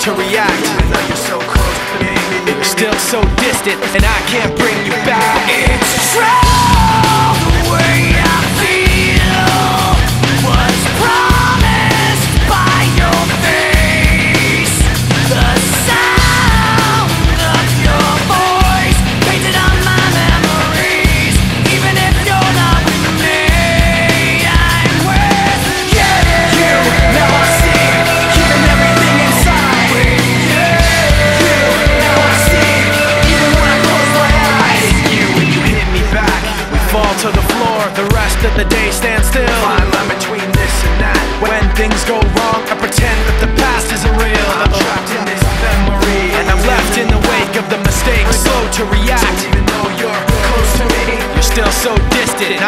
to react. Even though you're so close to me, You're still so distant, and I can't bring you back. it's true, the way I feel was promised by your face. The sound of your voice painted on my memories. Even if you're not with me, I'm with you. Now I see, keeping everything inside. You, now I see, even when I close my eyes. When you hit me back, we fall to the floor. The rest of the day stands still. Fine line between this and that. When things go wrong, I pretend that the past isn't real. I'm trapped in this memory, And I'm left in the wake of the mistakes, slow to react. even though you're close to me. You're still so distant,